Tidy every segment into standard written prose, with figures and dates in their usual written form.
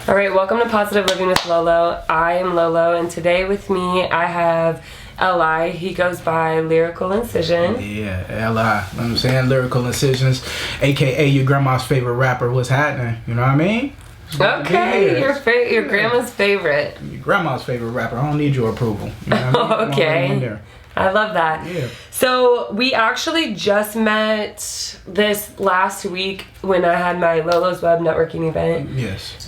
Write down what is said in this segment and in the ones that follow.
All right, welcome to Positive Living with Lolo. I am Lolo, and today with me I have Li. He goes by Lyrical Incision. Yeah, Li. You know what I'm saying? Lyrical Incisions, aka your grandma's favorite rapper. What's happening? You know what I mean? Okay, your grandma's favorite. Your grandma's favorite rapper. I don't need your approval. You know what I mean? Okay. I love that. Yeah. So we actually just met this last week when I had my Lolo's Web networking event. Yes.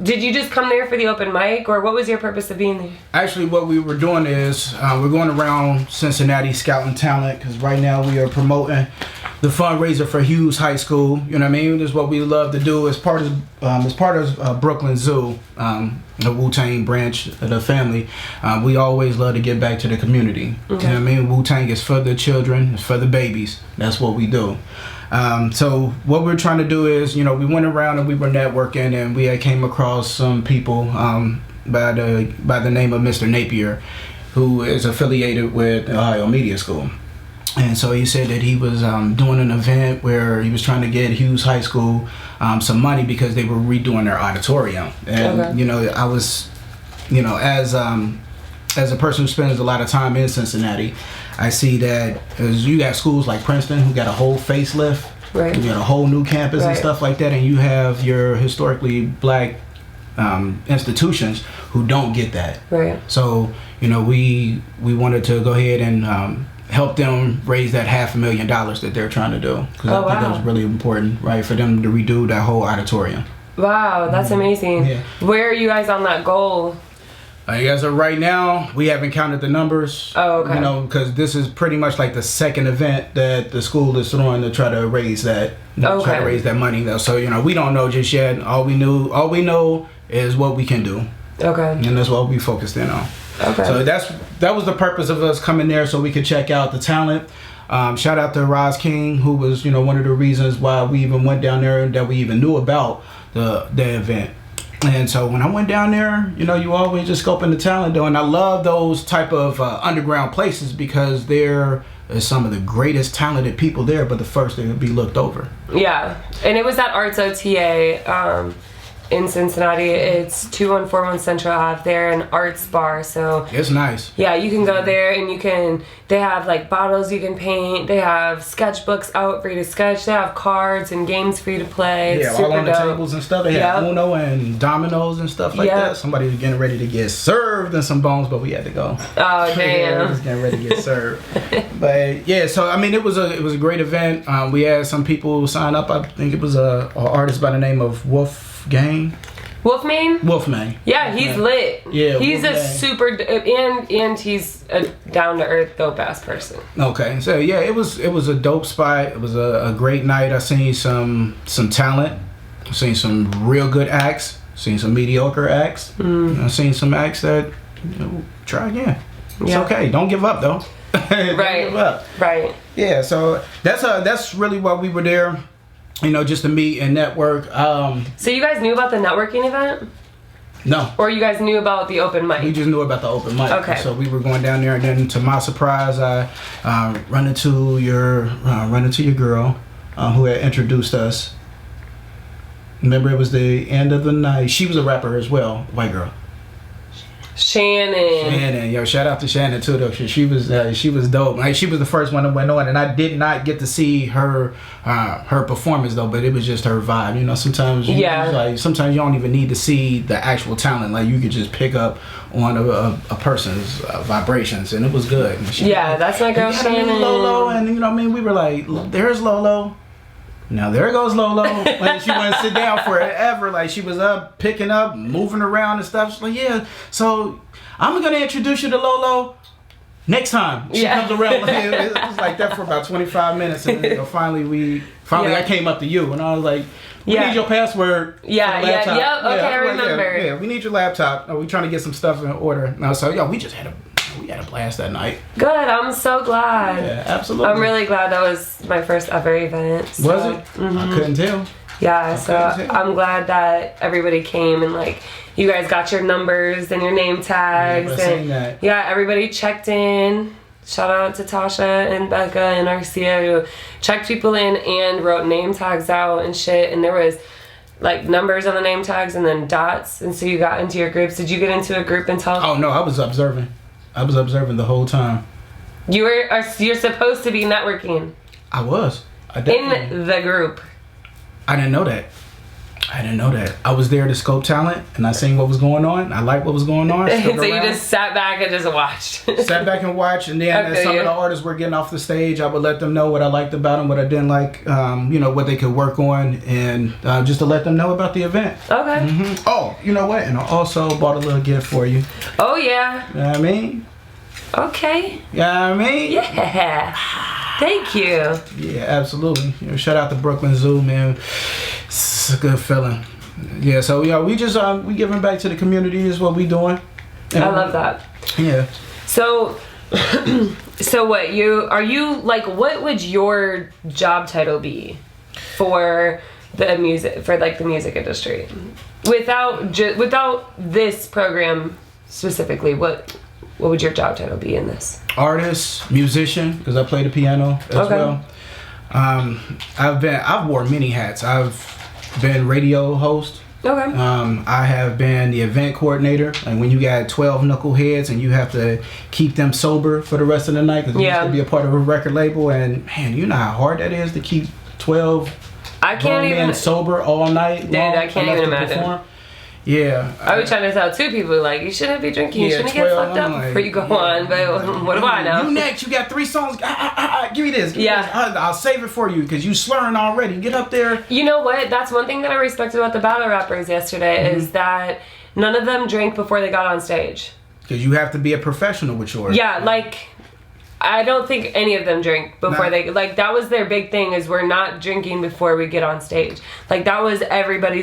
Did you just come there for the open mic, or what was your purpose of being there? Actually, what we were doing is we're going around Cincinnati scouting talent, because right now we are promoting the fundraiser for Hughes High School. You know what I mean? This is what we love to do as part of Brooklyn Zoo, the Wu-Tang branch of the family. We always love to give back to the community. Okay. You know what I mean? Wu-Tang is for the children, it's for the babies. That's what we do. So what we're trying to do is, we went around and we were networking, and we had came across some people by the name of Mr. Napier, who is affiliated with Ohio Media School. And so he said that he was doing an event where he was trying to get Hughes High School some money because they were redoing their auditorium. And okay. I was, as a person who spends a lot of time in Cincinnati, I see that as you got schools like Princeton who got a whole facelift, right. You got a whole new campus right. and stuff like that, and you have your historically black institutions who don't get that. Right. So we wanted to go ahead and help them raise that $500,000 that they're trying to do, because I think that was really important, right, for them to redo that whole auditorium. Wow, that's amazing. Yeah. Where are you guys on that goal? As of right now, we haven't counted the numbers. Oh, okay. Because this is pretty much like the second event that the school is throwing to try to raise that, try to raise that money. So we don't know just yet. All we know is what we can do. Okay. And that's what we focused in on. Okay. So that was the purpose of us coming there, so we could check out the talent. Shout out to Roz King, who was one of the reasons why we even went down there and that we even knew about the event. And so when I went down there, you always just scoping the talent though, and I love those type of underground places because there is some of the greatest talented people there, but the first they would be looked over. Yeah, and it was at Arts OTA in Cincinnati. It's 2141 Central Ave. They're an arts bar, so it's nice. Yeah, you can go there and they have like bottles you can paint. They have sketchbooks out for you to sketch. They have cards and games for you to play. It's all on the dope. tables and stuff. They have Uno and dominoes and stuff like that. Somebody was getting ready to get served in some bones, but we had to go. Oh damn! We was getting ready to get served. But yeah, so I mean, it was a great event. We had some people sign up. I think it was a artist by the name of Wolfmane. Yeah, he's lit. Yeah, he's a super and he's a down to earth dope ass person. Okay, so yeah, it was a dope spot. It was a great night. I seen some talent. I seen some real good acts. Seen some mediocre acts. I seen some acts that try again. It's okay. Don't give up though. Don't give up. Right. Yeah. So that's really why we were there. Just to meet and network. So you guys knew about the networking event? No. Or you guys knew about the open mic? We just knew about the open mic. Okay. So we were going down there, and then to my surprise, I run into your girl who had introduced us. Remember, it was the end of the night. She was a rapper as well, white girl. Shannon, yo, shout out to Shannon too though. She was dope. Like, she was the first one that went on, and I did not get to see her performance though, but it was just her vibe. Sometimes you don't even need to see the actual talent. Like, you could just pick up on a person's vibrations, and it was good. That's my girl Shannon. Lolo, and we were like, there's Lolo. Now there goes Lolo. Like, she wouldn't sit down forever. Like, she was up, picking up, moving around and stuff. She's like, yeah, so I'm gonna introduce you to Lolo next time she comes around. It was like that for about 25 minutes, and then, finally I came up to you and I was like, we need your password. Okay, I remember. We need your laptop. We trying to get some stuff in order. And I was like, we had a blast that night. Good, I'm so glad. Yeah, absolutely. I'm really glad that was my first ever event. So. Was it? Mm-hmm. I couldn't tell. Yeah, I'm glad that everybody came and you guys got your numbers and your name tags and everybody checked in. Shout out to Tasha and Becca and Arcia who checked people in and wrote name tags out and shit. And there was like numbers on the name tags and then dots, and so you got into your groups. Did you get into a group and talk? Oh no, I was observing. I was observing the whole time. You're supposed to be networking. I was. I definitely. In the group. I didn't know that. I was there to scope talent, and I seen what was going on. I liked what was going on. So you just sat back and just watched. Sat back and watched, and then as some of the artists were getting off the stage, I would let them know what I liked about them, what I didn't like, what they could work on, and just to let them know about the event. Okay. Mm-hmm. Oh, you know what? And I also bought a little gift for you. Oh, yeah. You know what I mean? Okay. You know what I mean? Yeah. Thank you. Yeah, absolutely. Shout out to Brooklyn Zoo, man. It's a good feeling. Yeah, so we just we giving back to the community is what we doing. And I love that. Yeah. So what what would your job title be for the music industry without this program specifically? What would your job title be in this? Artist, musician, because I play the piano as well. I've worn many hats. I've been radio host. Okay. I have been the event coordinator. And when you got 12 knuckleheads and you have to keep them sober for the rest of the night, because you used to be a part of a record label, and man, you know how hard that is to keep 12 men sober all night. Dude, I can't even imagine. Perform. Yeah. I was trying to tell two people, like, you shouldn't be drinking, you shouldn't get fucked up before you go on, but what do I know? You next, you got 3 songs, give me this. Give me this. I'll save it for you, because you slurring already. Get up there. You know what? That's one thing that I respected about the battle rappers yesterday, is that none of them drank before they got on stage. Because you have to be a professional with yours. Yeah, like, I don't think any of them drank before they, like, that was their big thing, is we're not drinking before we get on stage. Like, that was everybody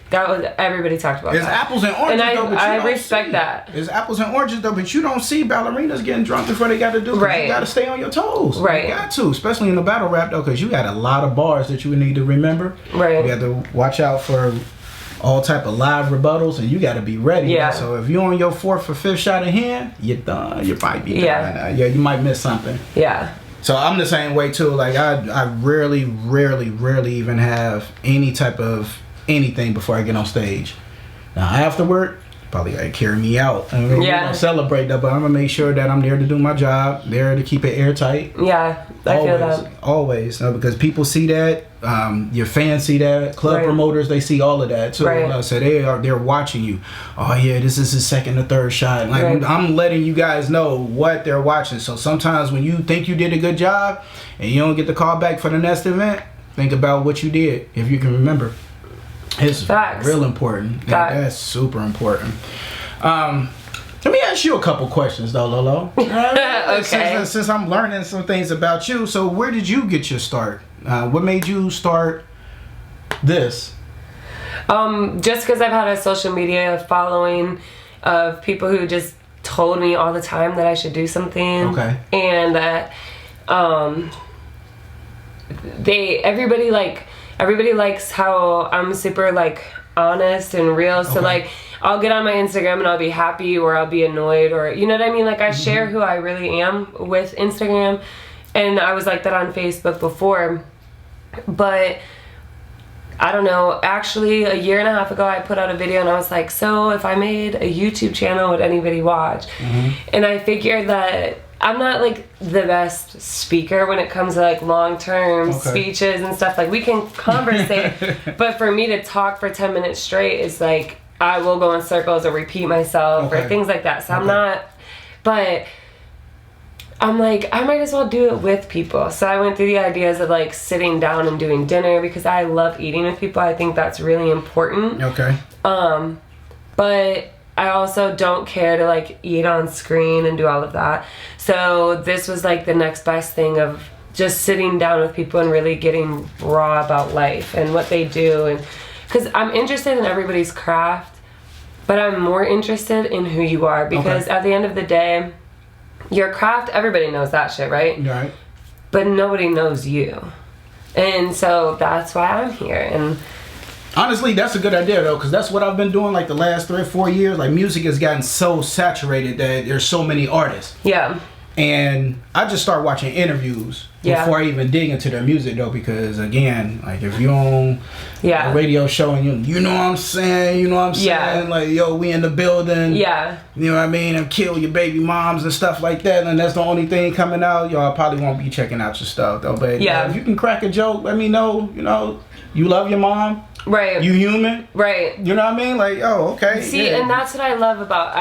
talked about. It's apples and oranges, and I respect that. It's apples and oranges, though, but you don't see ballerinas getting drunk before they got to do it. Right. You got to stay on your toes. Right. You got to, especially in the battle rap, though, because you got a lot of bars that you need to remember. Right. You got to watch out for all type of live rebuttals, and you got to be ready. Yeah. So if you're on your 4th or 5th shot of hand, you're done. You might be done. Yeah, you might miss something. Yeah. So I'm the same way, too. Like, I rarely even have any type of anything before I get on stage. Now afterward, probably gotta carry me out. I mean, we're gonna celebrate that, but I'm gonna make sure that I'm there to do my job, there to keep it airtight. Yeah, I feel that. Always, because people see that, your fans see that, club promoters, they see all of that too. Right. So they're watching you. Oh yeah, this is his 2nd or 3rd shot. Like I'm letting you guys know what they're watching. So sometimes when you think you did a good job and you don't get the call back for the next event, think about what you did if you can remember. It's real important. That's super important. Let me ask you a couple questions, though, Lolo. Okay. Since I'm learning some things about you, so where did you get your start? What made you start this? Just because I've had a social media following of people who just told me all the time that I should do something. Okay. And that everybody likes how I'm super, like, honest and real. So, like, I'll get on my Instagram and I'll be happy or I'll be annoyed, or, you know what I mean? Like, I share who I really am with Instagram. And I was like that on Facebook before. But, I don't know. Actually, a year and a half ago, I put out a video and I was like, so if I made a YouTube channel, would anybody watch? And I figured that I'm not, like, the best speaker when it comes to, like, long-term speeches and stuff. Like, we can conversate, but for me to talk for 10 minutes straight is, like, I will go in circles or repeat myself or things like that. So I'm not, but I'm like, I might as well do it with people. So I went through the ideas of, like, sitting down and doing dinner because I love eating with people. I think that's really important. But I also don't care to, like, eat on screen and do all of that. So this was, like, the next best thing of just sitting down with people and really getting raw about life and what they do. And because I'm interested in everybody's craft, but I'm more interested in who you are, because at the end of the day, your craft, everybody knows that shit, right? Right. But nobody knows you. And so that's why I'm here. And honestly, that's a good idea, though, because that's what I've been doing, like, the last 3 or 4 years. Like, music has gotten so saturated that there's so many artists. Yeah. And I just start watching interviews before I even dig into their music, though, because again, like if you're on a radio show and you know what I'm saying, like, yo, we in the building, you know what I mean, and kill your baby moms and stuff like that, and that's the only thing coming out, y'all probably won't be checking out your stuff, though. But if you can crack a joke, let me know, you love your mom. Right. You human. Right. You know what I mean? Like, oh, okay. See, and that's what I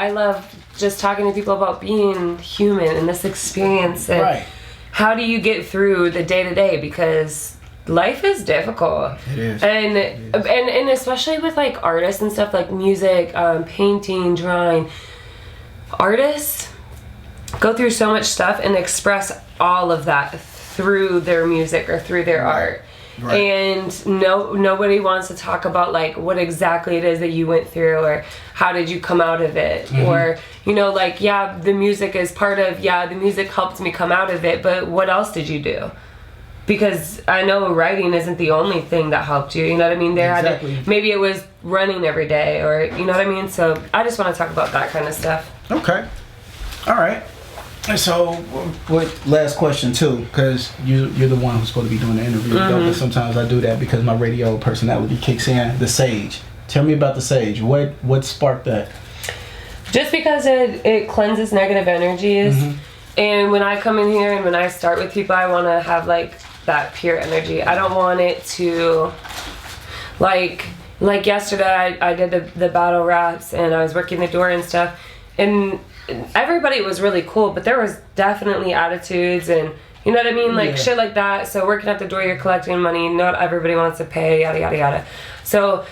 love just talking to people about being human and this experience. And how do you get through the day to day? Because life is difficult. It is. And especially with like artists and stuff like music, painting, drawing. Artists go through so much stuff and express all of that through their music or through their art. Right. And nobody wants to talk about like what exactly it is that you went through or how did you come out of it, or like the music is part of the music helped me come out of it, but what else did you do? Because I know writing isn't the only thing that helped you, you know what I mean? Maybe it was running every day, or you know what I mean? So I just want to talk about that kind of stuff. Okay. All right. And so, what last question too, because you're the one who's supposed to be doing the interview, but sometimes I do that because my radio personality kicks in. The Sage. Tell me about the Sage. What sparked that? Just because it cleanses negative energies, and when I come in here and when I start with people, I want to have like that pure energy. I don't want it to like yesterday I did the battle raps and I was working the door and stuff, and everybody was really cool, but there was definitely attitudes and you know what I mean, like shit like that. So working at the door, you're collecting money, not everybody wants to pay, yada yada yada. So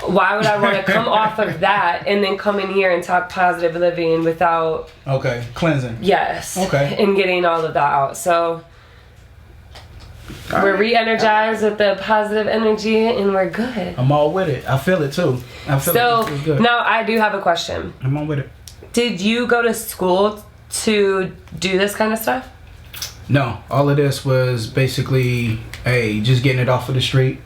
why would I want to come off of that and then come in here and talk positive living without cleansing? Yes. And getting all of that out. So we're re-energized with the positive energy and we're good. I'm all with it. I feel it too. So now I do have a question. I'm all with it. Did you go to school to do this kind of stuff? No, all of this was basically just getting it off of the street,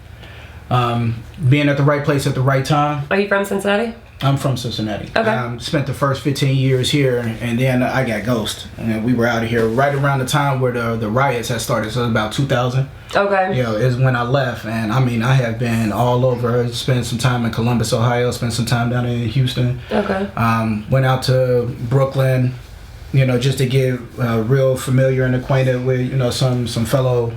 being at the right place at the right time. Are you from Cincinnati? I'm from Cincinnati. Okay. Spent the first 15 years here, and then I got ghosted. And we were out of here right around the time where the riots had started, so it was about 2000. Okay. Is when I left, and I mean, I have been all over. I spent some time in Columbus, Ohio, spent some time down in Houston. Okay. Went out to Brooklyn, just to get real familiar and acquainted with, some fellow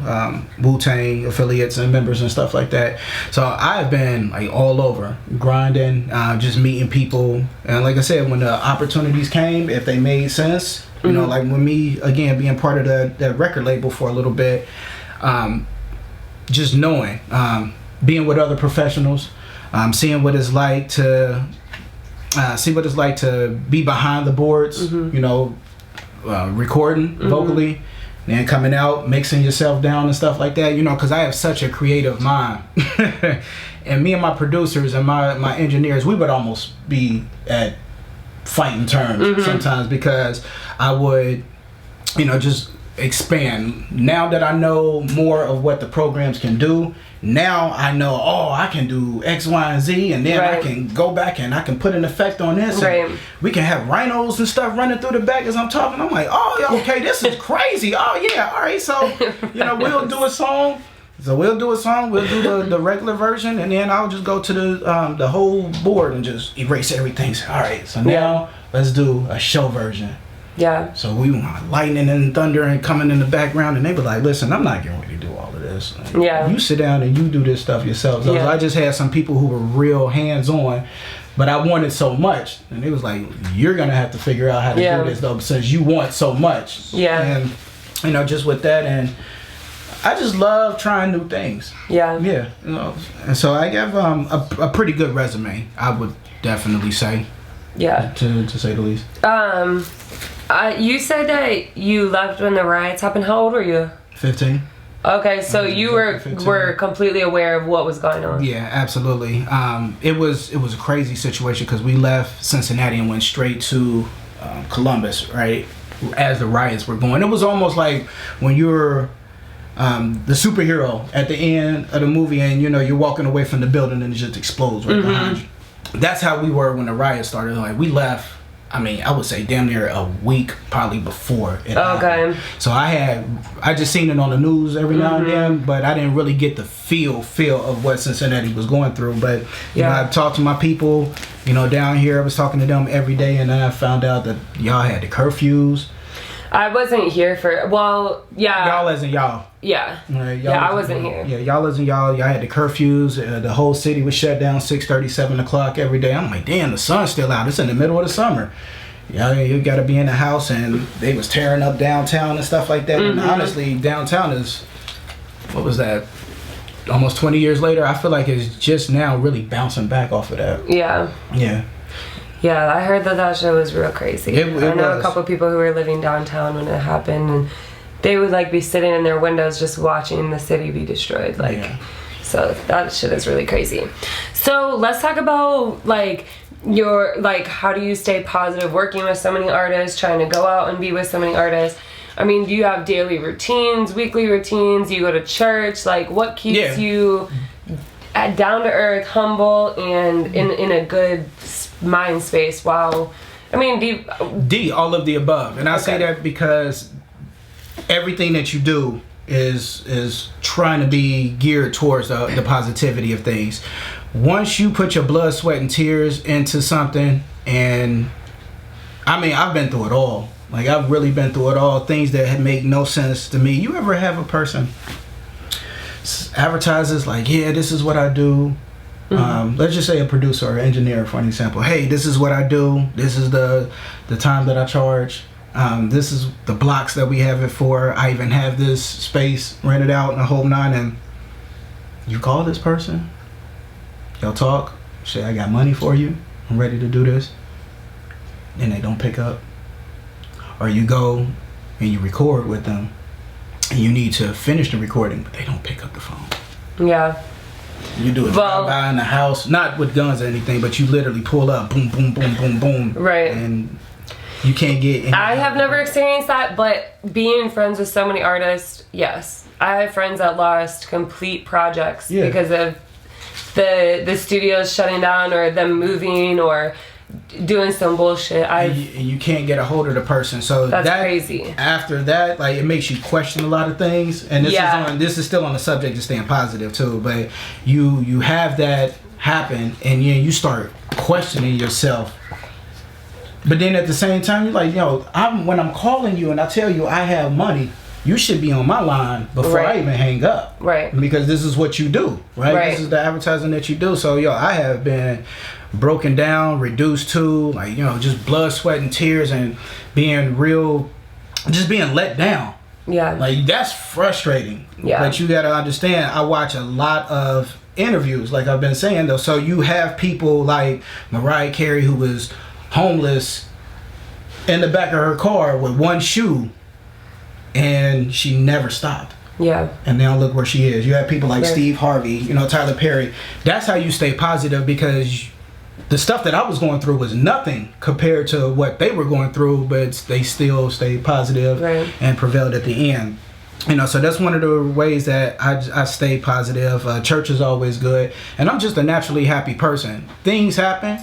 Wu-Tang affiliates and members and stuff like that. So I've been like all over, grinding, just meeting people. And like I said, when the opportunities came, if they made sense, like with me, again, being part of that record label for a little bit, just knowing, being with other professionals, seeing what it's like to be behind the boards, recording vocally, and coming out, mixing yourself down and stuff like that, because I have such a creative mind. And me and my producers and my engineers, we would almost be at fighting terms sometimes, because I would, just expand. Now that I know more of what the programs can do, now I know, I can do X, Y, and Z, and then I can go back and I can put an effect on this. And we can have rhinos and stuff running through the back as I'm talking. I'm like, okay, this is crazy. Oh yeah, all right. So, we'll do a song. We'll do the regular version, and then I'll just go to the whole board and just erase everything. All right, so now let's do a show version. Yeah. So we want lightning and thunder and coming in the background, and they were like, listen, I'm not getting ready to do all of this. You sit down and you do this stuff yourself. So I just had some people who were real hands-on, but I wanted so much, and it was like, you're going to have to figure out how to do this, though, since you want so much. Yeah. And, just with that, and I just love trying new things. Yeah. Yeah. And so I have a pretty good resume, I would definitely say. Yeah. To say the least. You said that you left when the riots happened. How old were you? 15. Okay, so you were completely aware of what was going on. Yeah, absolutely. It was a crazy situation because we left Cincinnati and went straight to Columbus, right, as the riots were going. It was almost like when you're the superhero at the end of the movie and you're walking away from the building and it just explodes right behind you. That's how we were when the riot started. Like, we left I mean, I would say damn near a week probably before it happened. So I just seen it on the news every now and then, but I didn't really get the feel of what Cincinnati was going through. But you know, I talked to my people, you know, down here. I was talking to them every day, and then I found out that y'all had the curfews. I wasn't here for, well, yeah. Y'all as in y'all. Yeah. Right, I wasn't here. Yeah, y'all as in y'all. Y'all had the curfews. The whole city was shut down 6:30, 7 o'clock every day. I'm like, damn, the sun's still out. It's in the middle of the summer. Yeah, you got to be in the house, and they was tearing up downtown and stuff like that. And honestly, downtown is, what was that? Almost 20 years later, I feel like it's just now really bouncing back off of that. Yeah. Yeah. Yeah, I heard that show was real crazy. I know a couple people who were living downtown when it happened, and they would like be sitting in their windows just watching the city be destroyed. Like, so that shit is really crazy. So let's talk about like your, like, how do you stay positive working with so many artists, trying to go out and be with so many artists? I mean, do you have daily routines, weekly routines? Do you go to church? Like, what keeps you down to earth, humble, and in a good mind space? Wow. I mean, all of the above. And I say that because everything that you do is trying to be geared towards the positivity of things. Once you put your blood, sweat, and tears into something, and I mean, I've been through it all. Like, I've really been through it all. Things that had make no sense to me. You ever have a person advertises like, yeah, this is what I do. Let's just say a producer or engineer, for an example. Hey, this is what I do. This is the time that I charge. This is the blocks that we have it for. I even have this space rented out and the whole nine. And you call this person, y'all talk, say, I got money for you, I'm ready to do this, and they don't pick up. Or you go and you record with them, and you need to finish the recording, but they don't pick up the phone. Yeah. You do it by in the house, not with guns or anything, but you literally pull up, boom, boom, boom, boom, boom. Right. And you can't get in. I have never experienced that, but being friends with so many artists, yes. I have friends that lost complete projects because of the studios shutting down, or them moving, or doing some bullshit. You can't get a hold of the person, so that's crazy. After that, like, it makes you question a lot of things, and this is still on the subject of staying positive too. But you have that happen, and you start questioning yourself. But then at the same time, you're like, when I'm calling you and I tell you I have money, you should be on my line before I even hang up. Right. Because this is what you do, right? This is the advertising that you do. So, I have been broken down, reduced to, like, just blood, sweat, and tears, and being let down. Yeah. Like, that's frustrating. Yeah. But you got to understand, I watch a lot of interviews, like I've been saying, though. So you have people like Mariah Carey, who was homeless in the back of her car with one shoe, and she never stopped. Yeah. And now look where she is. You have people like Steve Harvey, Tyler Perry. That's how you stay positive, because the stuff that I was going through was nothing compared to what they were going through, but they still stayed positive and prevailed at the end. So that's one of the ways that I stay positive. Church is always good, and I'm just a naturally happy person. Things happen.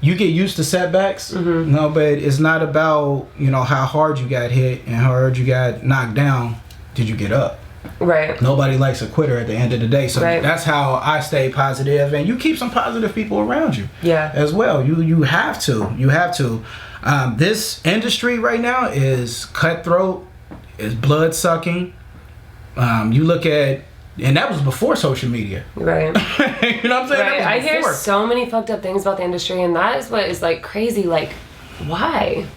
You get used to setbacks, but it's not about, how hard you got hit and how hard you got knocked down. Did you get up? Right. Nobody likes a quitter at the end of the day. So that's how I stay positive, and you keep some positive people around you. Yeah. As well. You have to. You have to. This industry right now is cutthroat, is blood sucking. You look at, and that was before social media. Right. You know what I'm saying? Right. I hear so many fucked up things about the industry, and that is what is like crazy. Like, why?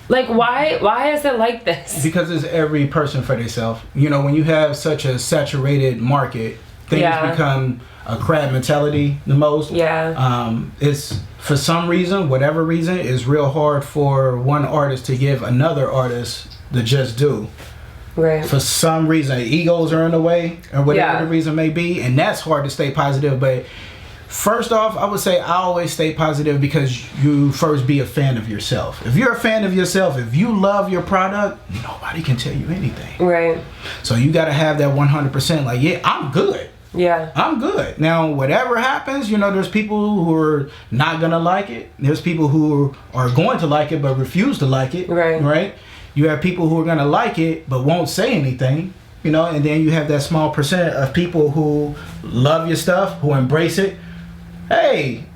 Like, why is it like this? Because it's every person for themselves. When you have such a saturated market, things become a crab mentality the most. Yeah. It's, for some reason, whatever reason, it's real hard for one artist to give another artist the just due. Right. For some reason, egos are in the way, or whatever the reason may be, and that's hard to stay positive. But first off, I would say I always stay positive because you first be a fan of yourself. If you're a fan of yourself, if you love your product, nobody can tell you anything. Right. So you got to have that 100%. Like, yeah, I'm good. Yeah. I'm good. Now, whatever happens, you know, there's people who are not going to like it. There's people who are going to like it but refuse to like it. Right? You have people who are going to like it but won't say anything, you know, and then you have that small percent of people who love your stuff, who embrace it. Hey,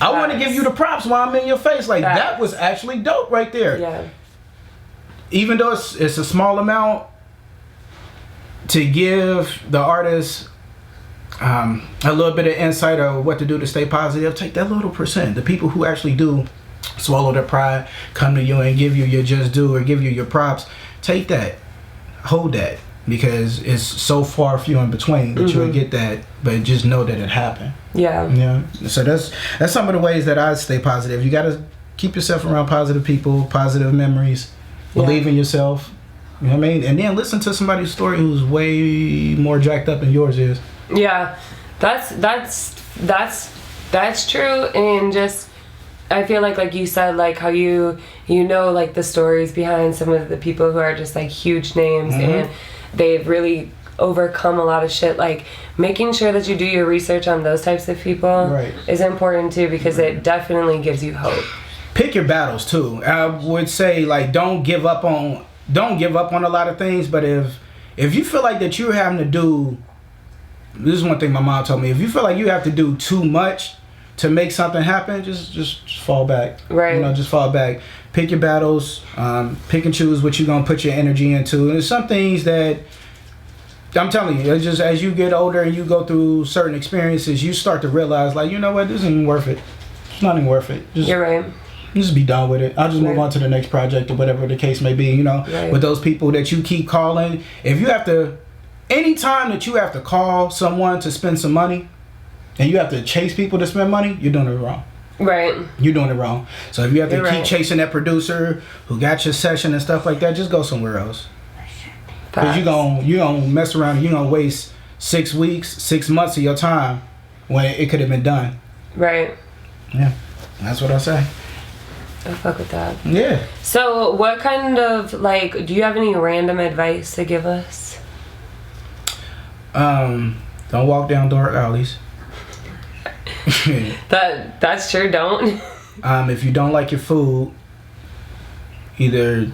I want to give you the props while I'm in your face. Like, that was actually dope right there. Yeah. Even though it's a small amount, to give the artist a little bit of insight of what to do to stay positive, take that little percent. The people who actually do swallow their pride, come to you and give you your just due or give you your props, take that, hold that, because it's so far few in between that you'll get that, but just know that it happened. Yeah. So that's some of the ways that I stay positive. You got to keep yourself around positive people, positive memories, believe in yourself. You know what I mean? And then listen to somebody's story who's way more jacked up than yours is. Yeah, that's true. And just, I feel like you said, like how you know, like the stories behind some of the people who are just like huge names and they've really overcome a lot of shit. Like making sure that you do your research on those types of people is important too, because it definitely gives you hope. Pick your battles too. I would say, like, don't give up on a lot of things, but if you feel like that you're having to do, this is one thing my mom told me, if you feel like you have to do too much to make something happen, just fall back. Right. You know, just fall back. Pick your battles. Pick and choose what you're gonna put your energy into. And there's some things that I'm telling you, it's just as you get older and you go through certain experiences, you start to realize, like, you know what, this isn't even worth it. It's not even worth it. You're right. Just be done with it. I'll just move on to the next project or whatever the case may be, you know. With those people that you keep calling, if you have to, anytime that you have to call someone to spend some money and you have to chase people to spend money, you're doing it wrong. Right. You're doing it wrong. So if you have to keep chasing that producer who got your session and stuff like that, just go somewhere else. Because you're gonna mess around and you're gonna waste 6 weeks, 6 months of your time when it could have been done. Right. Yeah. That's what I say. I fuck with that. Yeah. So what kind of, like, do you have any random advice to give us? Don't walk down dark alleys. That's true, don't. If you don't like your food, either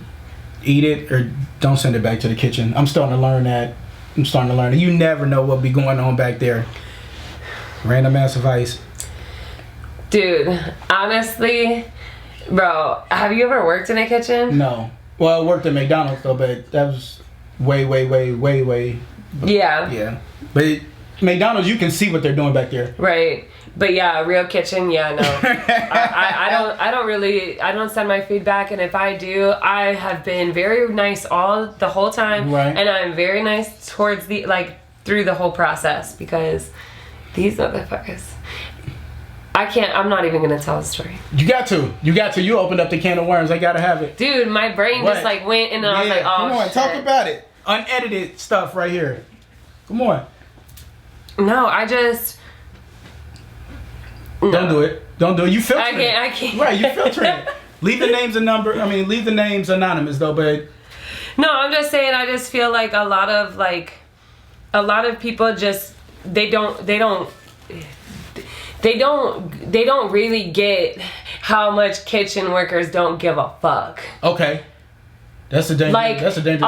eat it or don't send it back to the kitchen. I'm starting to learn that. You never know what be going on back there. Random ass advice. Dude, honestly, bro, have you ever worked in a kitchen? No. Well, I worked at McDonald's though, but that was way. Yeah. But McDonald's, you can see what they're doing back there. Right. But yeah, real kitchen, yeah, no. I don't send my feedback, and if I do, I have been very nice the whole time. Right. And I'm very nice towards through the whole process, because these motherfuckers, I'm not even gonna tell the story. You got to. You opened up the can of worms. I gotta have it. Dude, my brain just went, and I was like, oh, come on, shit. Talk about it. Unedited stuff right here. Come on. No, I just... No. Don't do it. You filter it. I can't. Right, you filter it. Leave the names leave the names anonymous though, but... No, I'm just saying, I just feel like a lot of people just, they don't really get how much kitchen workers don't give a fuck. Okay. That's a dangerous sentence.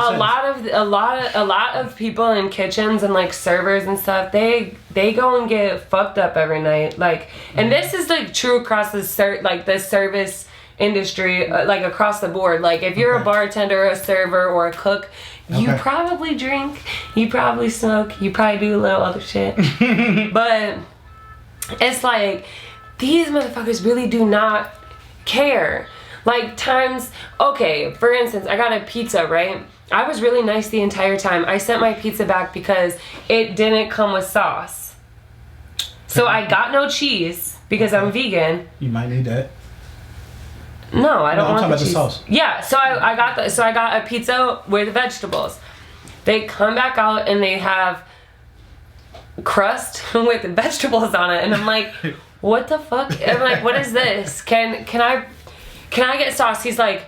A lot of people in kitchens and like servers and stuff, they go and get fucked up every night. Like, and this is like true across the service industry, like across the board. Like if you're a bartender, a server, or a cook, you probably drink, you probably smoke, you probably do a little other shit. But it's like, these motherfuckers really do not care. Like for instance, I got a pizza, right? I was really nice the entire time. I sent my pizza back because it didn't come with sauce. So I got no cheese because I'm vegan. You might need that. No, I don't want the cheese. I'm talking about the sauce. Yeah, so I got a pizza with vegetables. They come back out and they have crust with vegetables on it, and I'm like, what the fuck? I'm like, what is this? Can I get sauce? He's like,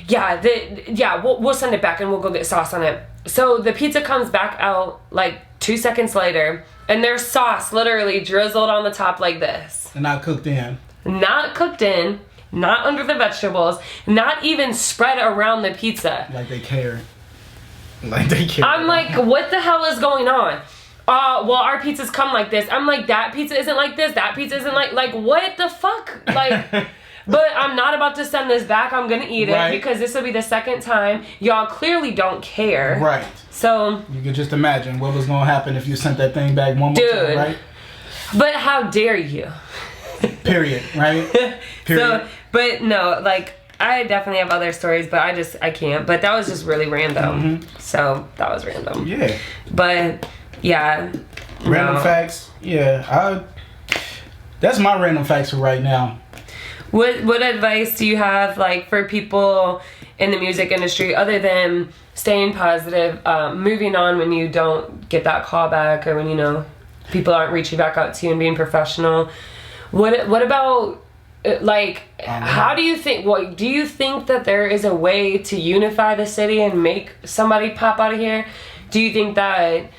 we'll send it back and we'll go get sauce on it. So the pizza comes back out like 2 seconds later. And there's sauce literally drizzled on the top like this. And not cooked in. Not cooked in. Not under the vegetables. Not even spread around the pizza. Like they care. Like they care. I'm like, what the hell is going on? Well, our pizzas come like this. I'm like, that pizza isn't like this. That pizza isn't like what the fuck? Like, but I'm not about to send this back. I'm gonna eat it because this will be the second time. Y'all clearly don't care. Right. So you can just imagine what was gonna happen if you sent that thing back one more time, right? But how dare you? Period. Right. Period. So, but no, like. I definitely have other stories, but I can't. But that was just really random. Mm-hmm. So that was random. Yeah. But yeah. Random facts. Yeah. That's my random facts for right now. What advice do you have like for people in the music industry other than staying positive, moving on when you don't get that call back or when people aren't reaching back out to you and being professional? What about like how do you think do you think that there is a way to unify the city and make somebody pop out of here? Do you think that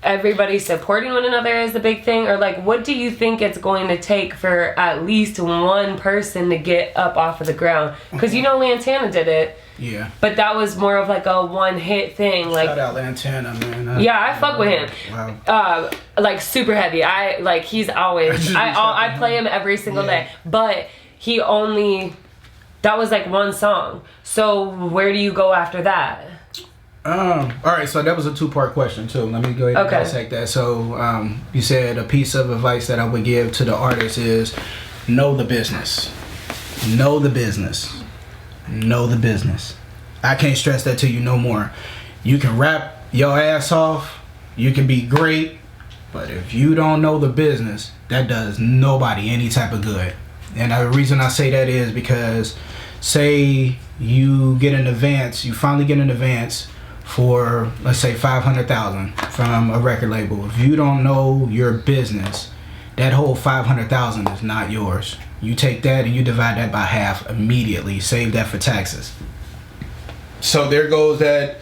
everybody supporting one another is the big thing, or like what do you think it's going to take for at least one person to get up off of the ground? Because Lantana did it. Yeah. But that was more of like a one hit thing. Like, shout out Lantana, man. Yeah, I fuck with him. Wow. Like super heavy. He's always I play him every single day. But he only that was like one song. So where do you go after that? All right, so that was a 2-part question too. Let me go ahead and dissect that. So you said a piece of advice that I would give to the artist is know the business. Know the business. Know the business. I can't stress that to you no more. You can rap your ass off, you can be great, but if you don't know the business, that does nobody any type of good. And the reason I say that is because say you get an advance, you finally get an advance for, let's say, $500,000 from a record label. If you don't know your business, that whole $500,000 is not yours. You take that and you divide that by half immediately. Save that for taxes. So there goes that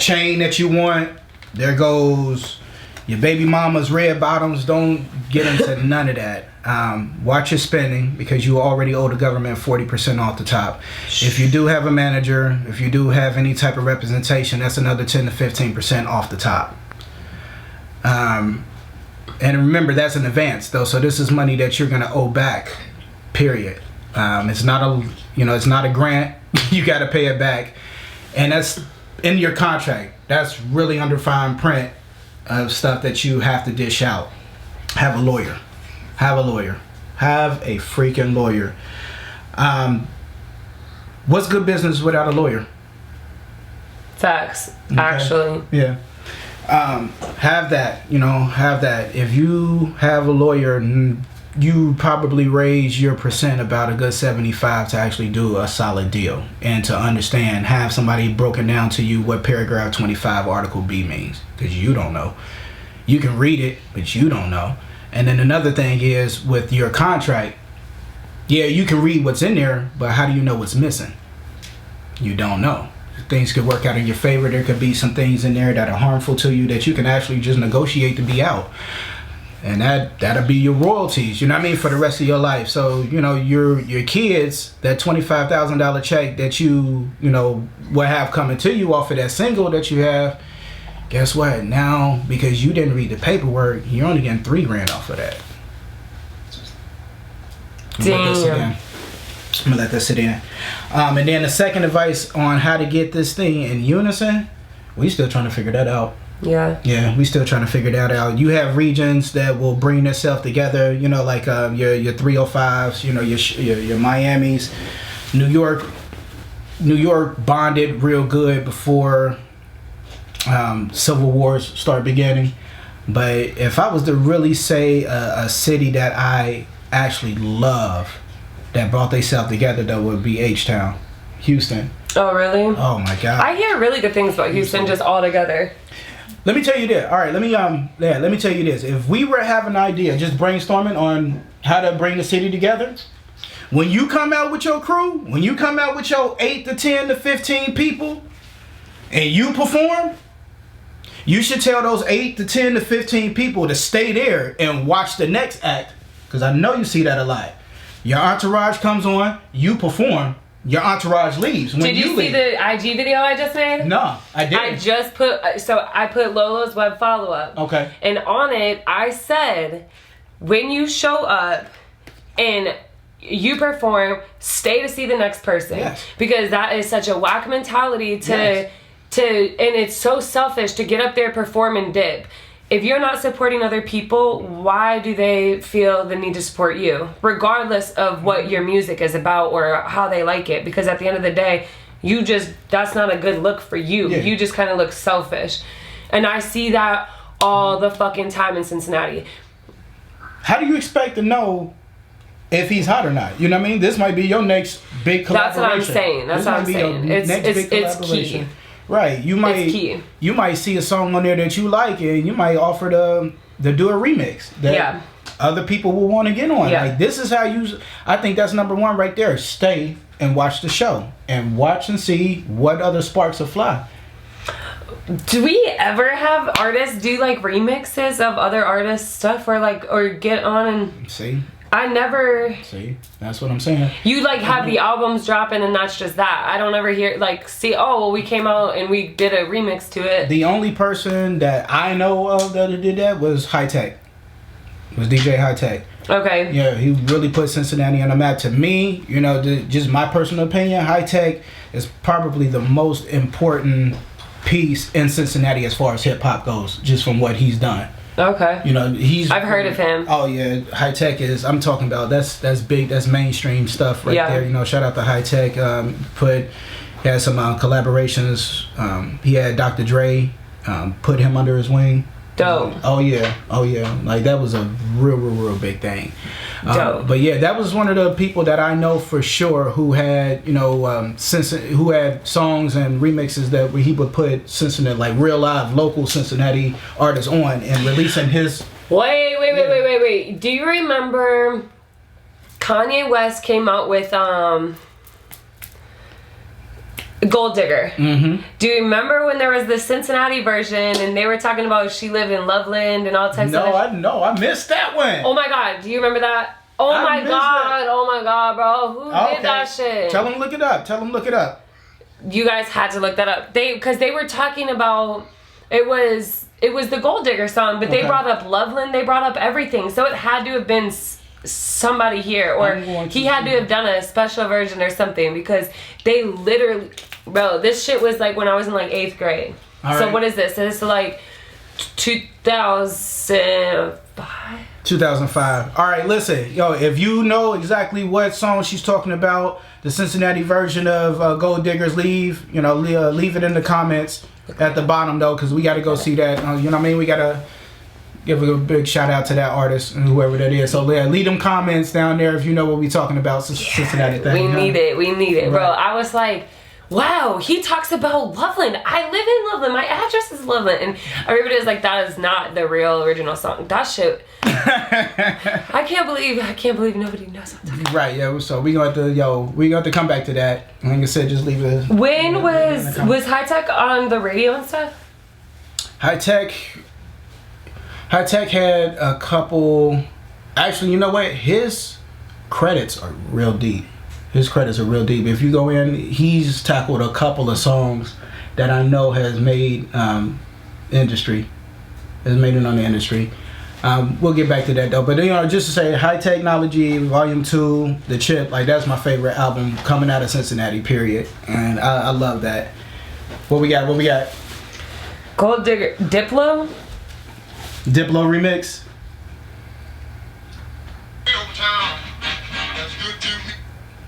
chain that you want. There goes your baby mama's red bottoms. Don't get into none of that. Watch your spending because you already owe the government 40% off the top. If you do have a manager, if you do have any type of representation, that's another 10 to 15% off the top. And remember, that's an advance though, so this is money that you're gonna owe back. Period. It's not a grant. You got to pay it back, and that's in your contract. That's really under fine print of stuff that you have to dish out. Have a lawyer. Have a lawyer. Have a freaking lawyer. What's good business without a lawyer? Facts. Okay. Actually. Yeah. Have that. Have that. If you have a lawyer, you probably raise your percent about a good 75 to actually do a solid deal and to understand. Have somebody broken down to you what paragraph 25 article B means, because you don't know. You can read it, but you don't know. And then another thing is with your contract, yeah, you can read what's in there, but how do you know what's missing? You don't know. Things could work out in your favor. There could be some things in there that are harmful to you that you can actually just negotiate to be out. And that'll be your royalties, you know what I mean, for the rest of your life. So, your kids, that $25,000 check that you will have coming to you off of that single that you have, guess what? Now, because you didn't read the paperwork, you're only getting $3,000 off of that. Damn. I'm gonna let that sit in. And then the second advice on how to get this thing in unison, we still trying to figure that out. Yeah, we still trying to figure that out. You have regions that will bring themselves together, like your 305s, your Miamis. New York bonded real good before civil wars start beginning. But if I was to really say a city that I actually love that brought themselves together, that would be H-Town, Houston. Oh, really? Oh my God. I hear really good things about Houston just all together. Let me tell you this. All right, let me tell you this. If we were to have an idea, just brainstorming on how to bring the city together, when you come out with your crew, when you come out with your 8 to 10 to 15 people, and you perform, You should tell those 8 to 10 to 15 people to stay there and watch the next act, because I know you see that a lot. Your entourage comes on, you perform, your entourage leaves. Did you see the IG video I just made? No, I didn't. I just put, I put Lolo's web follow-up. Okay. And on it, I said, when you show up and you perform, stay to see the next person. Yes. Because that is such a whack mentality and it's so selfish to get up there, perform, and dip. If you're not supporting other people, why do they feel the need to support you? Regardless of what your music is about or how they like it. Because at the end of the day, that's not a good look for you. Yeah. You just kind of look selfish. And I see that all the fucking time in Cincinnati. How do you expect to know if he's hot or not? You know what I mean? This might be your next big collaboration. That's what I'm saying. It's key. Right, you might see a song on there that you like, and you might offer to do a remix that other people will want to get on. Like, this is how I think that's number one right there. Stay and watch the show and watch and see what other sparks will fly. Do we ever have artists do like remixes of other artists' stuff, or get on and see? I never see. That's what I'm saying. You like have the albums dropping and that's just that. I don't ever hear we came out and we did a remix to it. The only person that I know of that did that was High Tech. Was DJ High Tech. Okay. Yeah, he really put Cincinnati on the map. To me, just my personal opinion, High Tech is probably the most important piece in Cincinnati as far as hip hop goes, just from what he's done. Okay. I've heard of him. Oh yeah, High Tech is. I'm talking about that's big. That's mainstream stuff right there. Shout out to High Tech. He had some collaborations. He had Dr. Dre. Put him under his wing. Dope. Oh yeah. Like that was a real big thing. Dope. But yeah, that was one of the people that I know for sure who had who had songs and remixes that he would put Cincinnati, like real live local Cincinnati artists on and releasing his. Wait. Do you remember Kanye West came out with Gold Digger? Mm-hmm. Do you remember when there was the Cincinnati version and they were talking about she lived in Loveland and all types of I missed that one. Oh my god, do you remember that? Oh my god, bro. Who did that shit? Tell them look it up. You guys had to look that up. Because they were talking about it was the Gold Digger song, but they brought up Loveland, they brought up everything. So it had to have been somebody here, or he had to have done a special version or something, because they literally, bro, this shit was like when I was in like 8th grade. So what is this? This is like 2005. 2005. All right, listen, if you know exactly what song she's talking about, the Cincinnati version of Gold Diggers, leave it in the comments at the bottom though, because we got to go see that. You know what I mean? We got to give a big shout out to that artist and whoever that is. So leave them comments down there if you know what we talking about. Cincinnati thing. We need it, bro. I was like, wow, he talks about Loveland. I live in Loveland. My address is Loveland. And everybody was like, that is not the real original song. That shit. I can't believe nobody knows that. Right, yeah. So we gonna have to come back to that. Like I said, just leave it. When was High Tech on the radio and stuff? High Tech had a couple. Actually, you know what? His credits are real deep. If you go in, he's tackled a couple of songs that I know has made industry. Has made it on the industry. We'll get back to that though. But just to say, High Technology Volume 2, The Chip, like that's my favorite album coming out of Cincinnati, period. And I love that. What we got? Gold Digger, Diplo remix.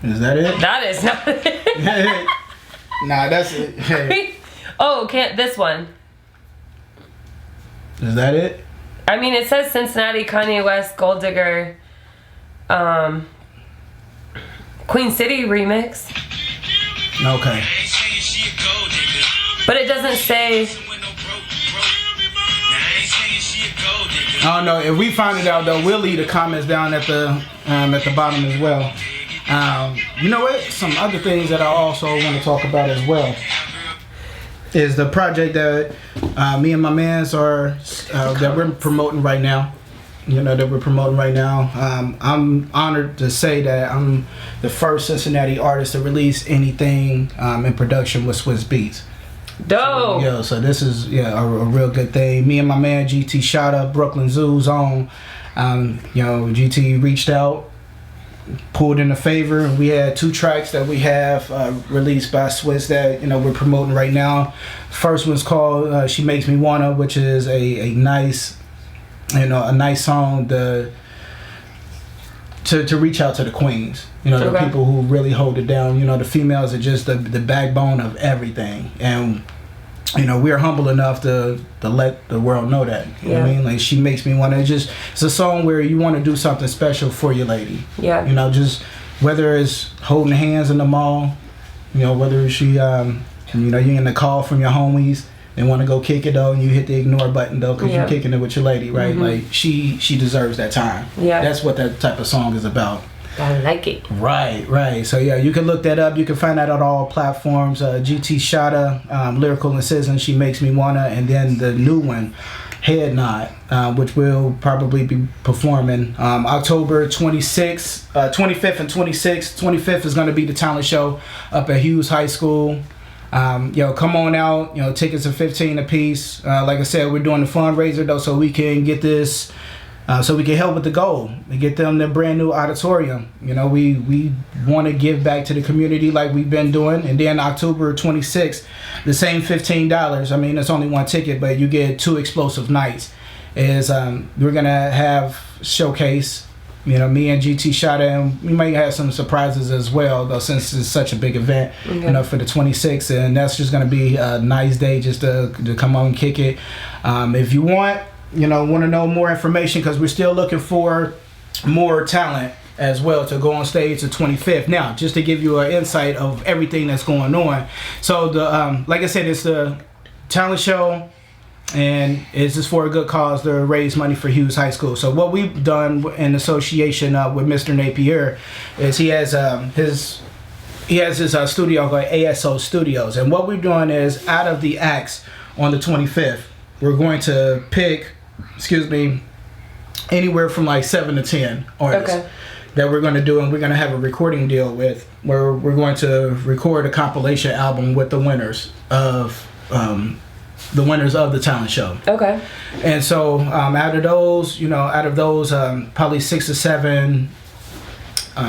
Is that it? That is not it. Nah, that's it. Hey. Oh, this one. Is that it? I mean, it says Cincinnati, Kanye West, Gold Digger, Queen City remix. Okay. But it doesn't say. I don't know. If we find it out though, we'll leave the comments down at the bottom as well. You know what? Some other things that I also want to talk about as well. is the project that me and my mans are that we're promoting right now. I'm honored to say that I'm the first Cincinnati artist to release anything in production with Swiss Beats. Dope. So this is a real good thing. Me and my man GT Shada, Brooklyn Zoo's on. GT reached out, pulled in a favor. We had 2 tracks that we have released by Swiss that we're promoting right now. First one's called "She Makes Me Wanna," which is a nice song to reach out to the queens. The people who really hold it down. The females are just the backbone of everything, and we're humble enough to let the world know that. You know what I mean? Like, she makes me want to it's a song where you want to do something special for your lady. Yeah. Just whether it's holding hands in the mall, whether she, you're in the call from your homies and want to go kick it though, and you hit the ignore button though, because you're kicking it with your lady, right? Like, she deserves that time. Yeah. That's what that type of song is about. I like it. Right. So you can look that up. You can find that on all platforms. GT Shada, Lyrical Incision, She Makes Me Wanna, and then the new one, Head Nod, which we'll probably be performing October 25th and 26th. 25th is going to be the talent show up at Hughes High School. Come on out. Tickets are $15 a piece. Like I said, we're doing the fundraiser though, so we can get this. So we can help with the goal and get them the brand new auditorium. We want to give back to the community like we've been doing. And then October 26th, the same $15. I mean, it's only 1 ticket, but you get 2 explosive nights. We're gonna have showcase. Me and GT Shada, and we might have some surprises as well, though, since it's such a big event. For the 26th, and that's just gonna be a nice day just to come on and kick it. If you want to know more information, because we're still looking for more talent as well to go on stage the 25th. Now, just to give you an insight of everything that's going on. So like I said, it's the talent show, and it's just for a good cause to raise money for Hughes High School. So what we've done in association with Mr. Napier is he has his studio called ASO Studios, and what we're doing is, out of the acts on the 25th, we're going to pick anywhere from like 7 to 10 artists that we're going to do, and we're going to have a recording deal with, where we're going to record a compilation album with the winners of the talent show. Okay. And so out of those, probably 6 or 7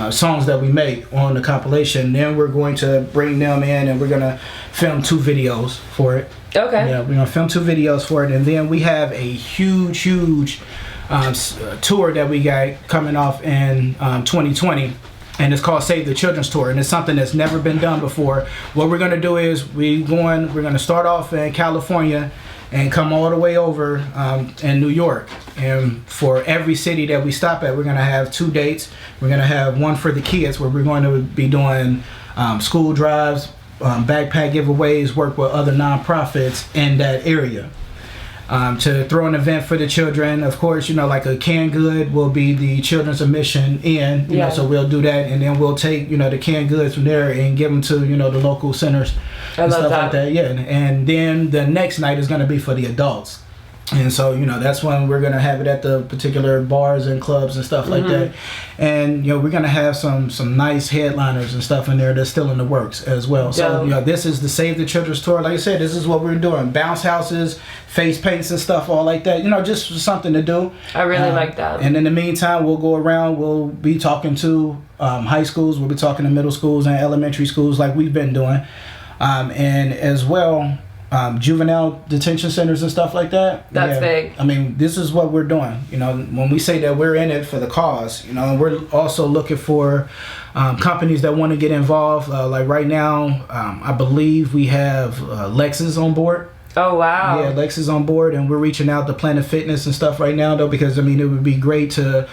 songs that we make on the compilation, then we're going to bring them in, and we're going to film 2 videos for it. Okay. Yeah, we're gonna film 2 videos for it, and then we have a huge tour that we got coming off in 2020, and it's called Save the Children's Tour, and it's something that's never been done before. What we're gonna do is we're gonna start off in California and come all the way over in New York, and for every city that we stop at, we're gonna have 2 dates. We're gonna have one for the kids, where we're going to be doing school drives, backpack giveaways, work with other nonprofits in that area. To throw an event for the children, of course, like a canned good will be the children's admission in, so we'll do that, and then we'll take, the canned goods from there and give them to, the local centers and stuff like that. Yeah, and then the next night is going to be for the adults. And so, that's when we're going to have it at the particular bars and clubs and stuff like that. And, we're going to have some nice headliners and stuff in there that's still in the works as well. So, this is the Save the Children's Tour. Like I said, this is what we're doing. Bounce houses, face paints and stuff, all like that. Just something to do. I really like that. And in the meantime, we'll go around. We'll be talking to high schools. We'll be talking to middle schools and elementary schools like we've been doing. And as well, juvenile detention centers and stuff like that. That's big. I mean, this is what we're doing. When we say that we're in it for the cause, we're also looking for companies that want to get involved. Like right now, I believe we have Lexus on board. Oh, wow. Yeah, Lexus on board, and we're reaching out to Planet Fitness and stuff right now, though, because, it would be great to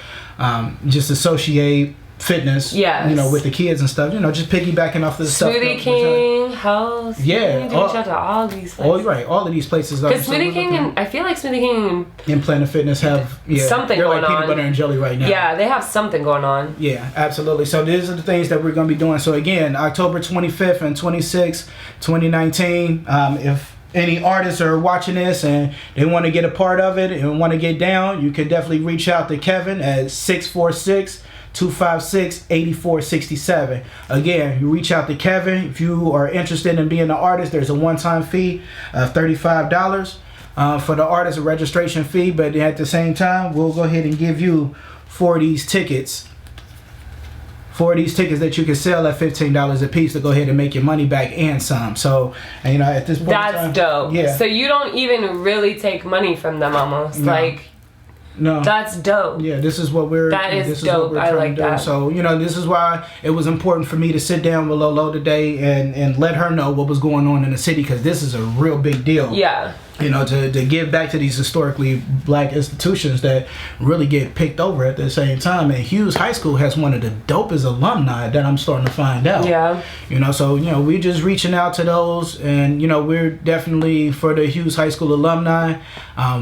just associate fitness, with the kids and stuff, just piggybacking off this stuff. Smoothie King, House. Yeah. Reach out to all these places. Right, all of these places. Because Smoothie King, and I feel like Smoothie King and Planet Fitness have something they're going like on. Peanut butter and jelly right now. Yeah, they have something going on. Yeah, absolutely. So these are the things that we're going to be doing. So again, October 25th and 26th, 2019. If any artists are watching this and they want to get a part of it and want to get down, you can definitely reach out to Kevin at 646-256-8467. Again, you reach out to Kevin. If you are interested in being an artist, there's a one-time fee of $35 for the artist, a registration fee. But at the same time, we'll go ahead and give you 4 of these tickets. 4 of these tickets that you can sell at $15 a piece to go ahead and make your money back and some. So, and, you know, at this point, that's dope. Yeah. So you don't even really take money from them, almost. No. Like, no, that's dope. Yeah, this is what we're. That is dope. I like that. So, you know, this is why it was important for me to sit down with Lolo today and let her know what was going on in the city, because this is a real big deal. Yeah. You know, to give back to these historically black institutions that really get picked over at the same time. And Hughes High School has one of the dopest alumni that I'm starting to find out. Yeah. You know, so, you know, we're just reaching out to those, and, you know, we're definitely for the Hughes High School alumni.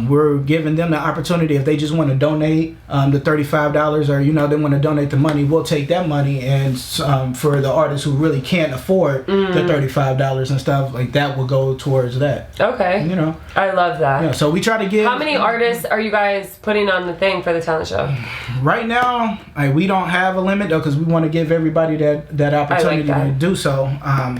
We're giving them the opportunity, if they just want to donate the $35, or, you know, they want to donate the money, we'll take that money, and for the artists who really can't afford the $35 and stuff like that, will go towards that. Okay. You know, I love that. Yeah, so we try to get. How many artists are you guys putting on the thing for the talent show? Right now, we don't have a limit though, because we want to give everybody that opportunity to do so.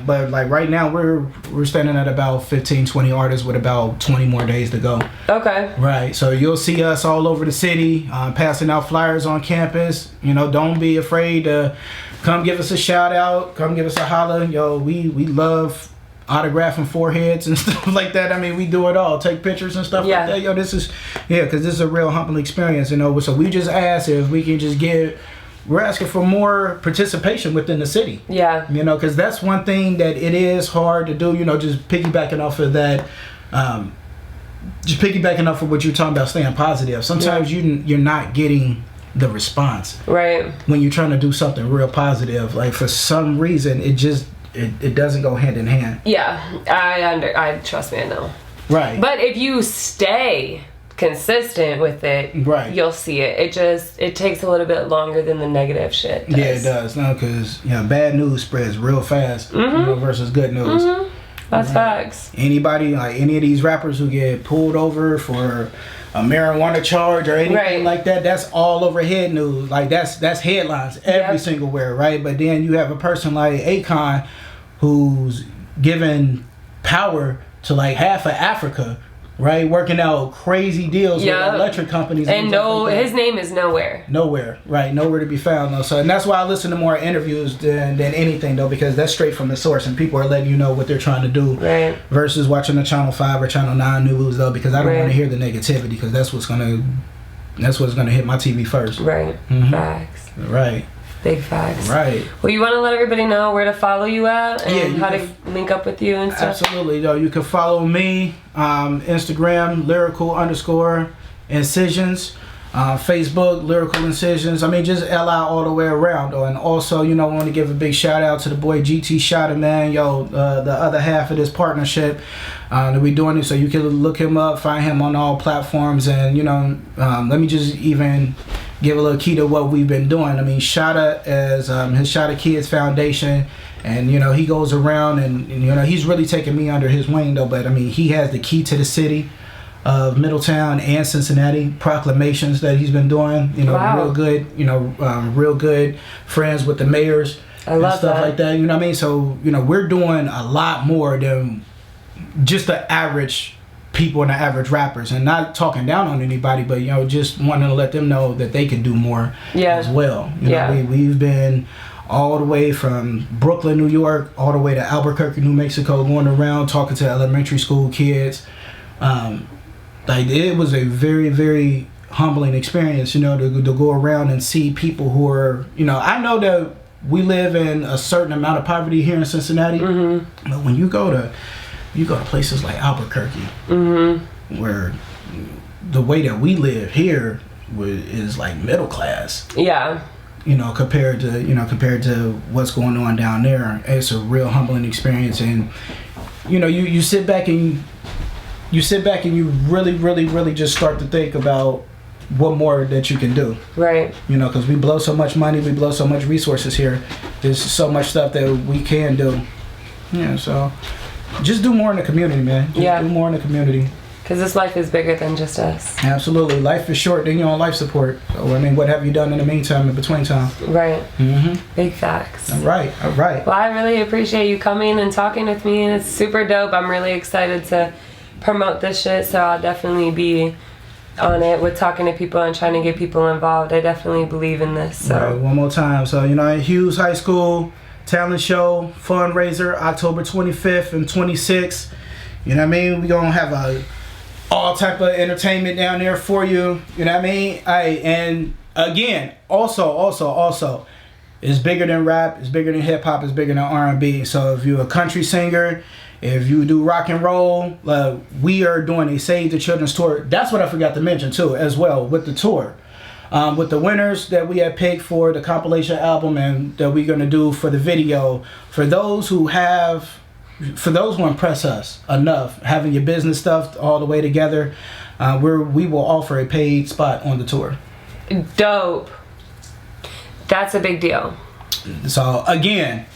But like right now, we're standing at about 15, 20 artists with about 20 more days to go. Okay. Right. So you'll see us all over the city, passing out flyers on campus. You know, don't be afraid to come give us a shout out, come give us a holler. Yo, we love autographing foreheads and stuff like that. I mean, we do it all. Take pictures and stuff like that. Yo, this is, because this is a real humbling experience, you know. So we just ask if we can just we're asking for more participation within the city. Yeah. You know, because that's one thing that it is hard to do, you know, just piggybacking off of that, just piggybacking off of what you're talking about, staying positive. Sometimes you're not getting the response. Right. When you're trying to do something real positive, like for some reason, it just, it doesn't go hand in hand. Yeah, I trust me, I know. Right. But if you stay consistent with it, right, you'll see it. It takes a little bit longer than the negative shit does. Yeah, it does. No, because bad news spreads real fast, you know, versus good news. That's facts. Anybody, like any of these rappers who get pulled over for a marijuana charge or anything like that, that's all over head news. Like that's headlines every single where, right? But then you have a person like Akon who's given power to like half of Africa, right? Working out crazy deals with electric companies. And his name is nowhere. Nowhere, right? Nowhere to be found though. So, and that's why I listen to more interviews than anything though, because that's straight from the source and people are letting you know what they're trying to do. Right. Versus watching the Channel 5 or Channel 9 news though, because I don't want to hear the negativity, because that's what's gonna hit my TV first. Right. Facts. Right. Big facts. Right. Well, you want to let everybody know where to follow you at and how to link up with you and stuff? Absolutely. Yo, you can follow me, Instagram, lyrical_incisions, Facebook, lyrical incisions. I mean, just LI all the way around. And also, you know, I want to give a big shout out to the boy GT Shotta, man. Yo, the other half of this partnership that we doing it. So you can look him up, find him on all platforms. And, you know, let me just even give a little key to what we've been doing. I mean, Shotta is his Shotta Kids Foundation, and you know he goes around and you know he's really taking me under his wing though. But I mean, he has the key to the city of Middletown and Cincinnati proclamations that he's been doing. You know, real good. You know, real good friends with the mayors and stuff like that. You know what I mean? So you know, we're doing a lot more than just the average people and the average rappers, and not talking down on anybody, but you know, just wanting to let them know that they can do more as well. You know, we've been all the way from Brooklyn, New York, all the way to Albuquerque, New Mexico, going around talking to elementary school kids. Like it was a very, very humbling experience, you know, to go around and see people who are, you know, I know that we live in a certain amount of poverty here in Cincinnati, but when you go to places like Albuquerque, where the way that we live here is like middle class. Yeah. You know, compared to what's going on down there, it's a real humbling experience. And you know, you sit back and you really, really, really just start to think about what more that you can do. Right. You know, because we blow so much money, we blow so much resources here. There's so much stuff that we can do. Yeah. So. just do more in the community, man. Just do more in the community. Because this life is bigger than just us. Absolutely. Life is short, then you're on life support. So, I mean, what have you done in the meantime, in between time? Right. Big facts. All right. Well, I really appreciate you coming and talking with me, and it's super dope. I'm really excited to promote this shit, so I'll definitely be on it with talking to people and trying to get people involved. I definitely believe in this. So. Right, one more time. So, Hughes High School Talent Show fundraiser, October 25th and 26th. You know what I mean? We're going to have all type of entertainment down there for you. You know what I mean? And again, also, it's bigger than rap, it's bigger than hip hop, it's bigger than R&B. So if you're a country singer, if you do rock and roll, we are doing a Save the Children's tour. That's what I forgot to mention too, as well, with the tour. With the winners that we have picked for the compilation album and that we're going to do for the video, for those who impress us enough, having your business stuff all the way together, we will offer a paid spot on the tour. Dope. That's a big deal. So again,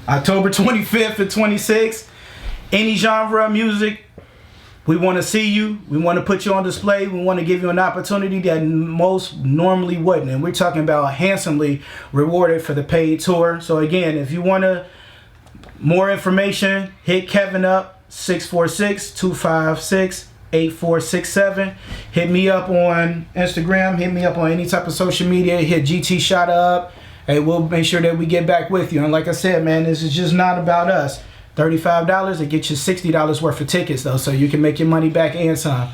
October 25th and 26th, any genre of music, we want to see you. We want to put you on display. We want to give you an opportunity that most normally wouldn't. And we're talking about handsomely rewarded for the paid tour. So again, if you want more information, hit Kevin up, 646-256-8467. Hit me up on Instagram. Hit me up on any type of social media. Hit GT Shot up. Hey, we'll make sure that we get back with you. And like I said, man, this is just not about us. $35, it gets you $60 worth of tickets, though, so you can make your money back and some.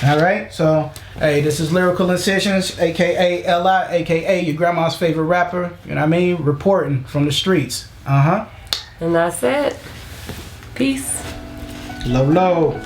All right? So, hey, this is Lyrical Incisions, a.k.a. L.I., a.k.a. your grandma's favorite rapper. You know what I mean? Reporting from the streets. And that's it. Peace. Low.